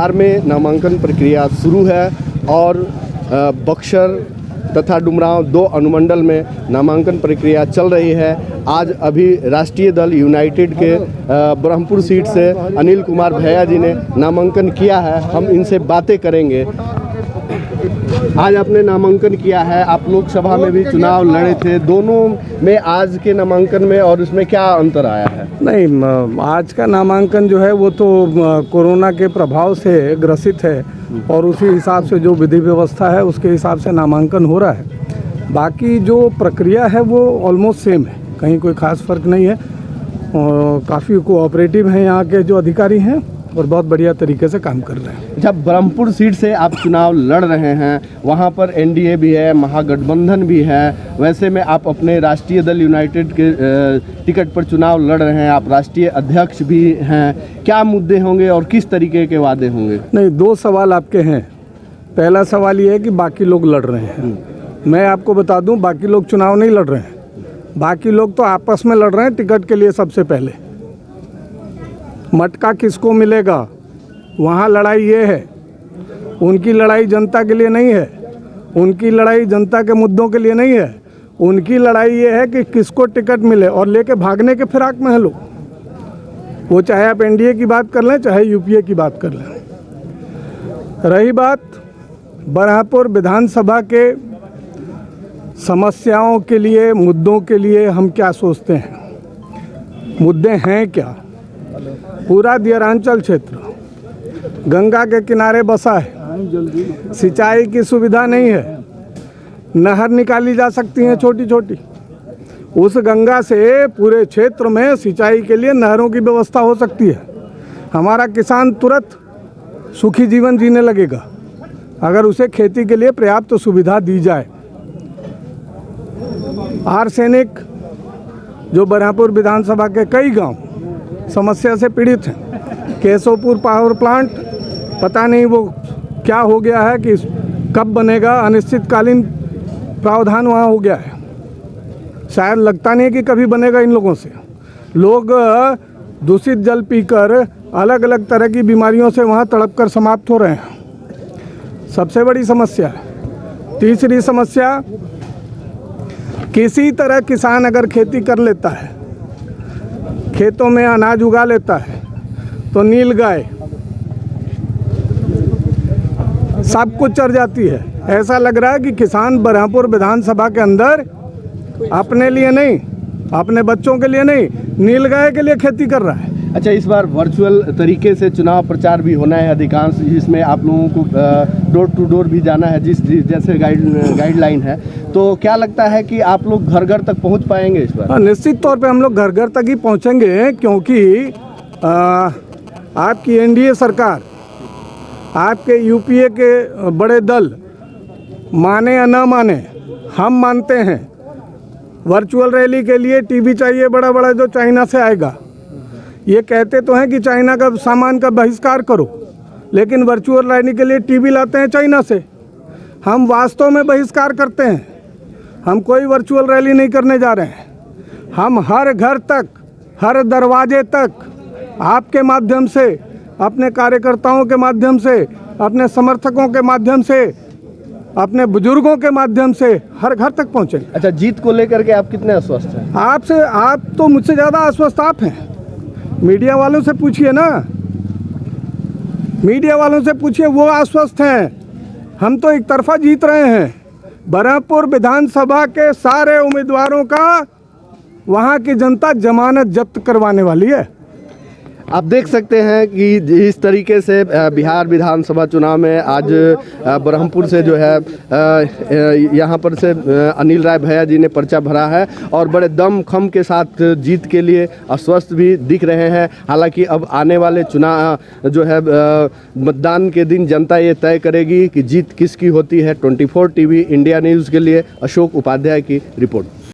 बिहार में नामांकन प्रक्रिया शुरू है और बक्सर तथा डुमरांव 2 अनुमंडल में नामांकन प्रक्रिया चल रही है। आज अभी राष्ट्रीय दल यूनाइटेड के ब्रह्मपुर सीट से अनिल कुमार भैया जी ने नामांकन किया है। हम इनसे बातें करेंगे। आज आपने नामांकन किया है, आप लोकसभा में भी चुनाव लड़े थे, दोनों में आज के नामांकन में और उसमें क्या अंतर आया है? नहीं, आज का नामांकन जो है वो तो कोरोना के प्रभाव से ग्रसित है और उसी हिसाब से जो विधि व्यवस्था है उसके हिसाब से नामांकन हो रहा है। बाकी जो प्रक्रिया है वो ऑलमोस्ट सेम है, कहीं कोई खास फर्क नहीं है। काफ़ी कोऑपरेटिव हैं यहाँ के जो अधिकारी हैं और बहुत बढ़िया तरीके से काम कर रहे हैं। जब ब्रह्मपुर सीट से आप चुनाव लड़ रहे हैं, वहाँ पर एनडीए भी है, महागठबंधन भी है, वैसे में आप अपने राष्ट्रीय दल यूनाइटेड के टिकट पर चुनाव लड़ रहे हैं, आप राष्ट्रीय अध्यक्ष भी हैं, क्या मुद्दे होंगे और किस तरीके के वादे होंगे? नहीं, 2 सवाल आपके हैं। पहला सवाल ये है कि बाकी लोग लड़ रहे हैं। मैं आपको बता दूं, बाकी लोग चुनाव नहीं लड़ रहे हैं, बाकी लोग तो आपस में लड़ रहे हैं टिकट के लिए। सबसे पहले मटका किसको मिलेगा, वहाँ लड़ाई ये है। उनकी लड़ाई जनता के लिए नहीं है, उनकी लड़ाई जनता के मुद्दों के लिए नहीं है। उनकी लड़ाई ये है कि किसको टिकट मिले और लेके भागने के फिराक में है लोग। वो चाहे आप एनडीए की बात कर लें, चाहे यूपीए की बात कर लें। रही बात बरहमपुर विधानसभा के समस्याओं के लिए, मुद्दों के लिए हम क्या सोचते हैं, मुद्दे हैं क्या? पूरा दियरांचल क्षेत्र गंगा के किनारे बसा है, सिंचाई की सुविधा नहीं है, नहर निकाली जा सकती हैं छोटी छोटी, उस गंगा से पूरे क्षेत्र में सिंचाई के लिए नहरों की व्यवस्था हो सकती है। हमारा किसान तुरंत सुखी जीवन जीने लगेगा अगर उसे खेती के लिए पर्याप्त सुविधा दी जाए। आर्सेनिक जो बरहमपुर विधानसभा के कई गांव समस्या से पीड़ित हैं, केशवपुर पावर प्लांट पता नहीं वो क्या हो गया है कि कब बनेगा, अनिश्चितकालीन प्रावधान वहाँ हो गया है, शायद लगता नहीं कि कभी बनेगा। इन लोगों से लोग दूषित जल पीकर अलग अलग तरह की बीमारियों से वहाँ तड़प कर समाप्त हो रहे हैं, सबसे बड़ी समस्या है। तीसरी समस्या, किसी तरह किसान अगर खेती कर लेता है, खेतों में अनाज उगा लेता है, तो नीलगाय सब कुछ चर जाती है। ऐसा लग रहा है कि किसान बरहमपुर विधानसभा के अंदर अपने लिए नहीं, अपने बच्चों के लिए नहीं, नीलगाय के लिए खेती कर रहा है। अच्छा, इस बार वर्चुअल तरीके से चुनाव प्रचार भी होना है अधिकांश, जिसमें आप लोगों को डोर टू डोर भी जाना है, जैसे गाइडलाइन है, तो क्या लगता है कि आप लोग घर घर तक पहुंच पाएंगे इस बार? निश्चित तौर पे हम लोग घर घर तक ही पहुंचेंगे, क्योंकि आपकी एनडीए सरकार, आपके यूपीए के बड़े दल माने या ना माने, हम मानते हैं वर्चुअल रैली के लिए टीवी चाहिए बड़ा बड़ा जो चाइना से आएगा। ये कहते तो हैं कि चाइना का सामान का बहिष्कार करो, लेकिन वर्चुअल रैली के लिए टीवी लाते हैं चाइना से। हम वास्तव में बहिष्कार करते हैं, हम कोई वर्चुअल रैली नहीं करने जा रहे हैं। हम हर घर तक, हर दरवाजे तक आपके माध्यम से, अपने कार्यकर्ताओं के माध्यम से, अपने समर्थकों के माध्यम से, अपने बुजुर्गों के माध्यम से हर घर तक पहुँचेंगे। अच्छा, जीत को लेकर के आप कितने आश्वस्त हैं? आप तो मुझसे ज़्यादा आश्वस्त आप हैं। मीडिया वालों से पूछिए ना, मीडिया वालों से पूछिए, वो आश्वस्त हैं। हम तो एक तरफा जीत रहे हैं। बरहमपुर विधानसभा के सारे उम्मीदवारों का वहाँ की जनता जमानत जब्त करवाने वाली है। आप देख सकते हैं कि इस तरीके से बिहार विधानसभा चुनाव में आज ब्रह्मपुर से जो है यहाँ पर से अनिल राय भैया जी ने पर्चा भरा है और बड़े दम खम के साथ जीत के लिए आश्वस्त भी दिख रहे हैं। हालांकि अब आने वाले चुनाव जो है मतदान के दिन जनता ये तय करेगी कि जीत किसकी होती है। 24 टीवी इंडिया न्यूज़ के लिए अशोक उपाध्याय की रिपोर्ट।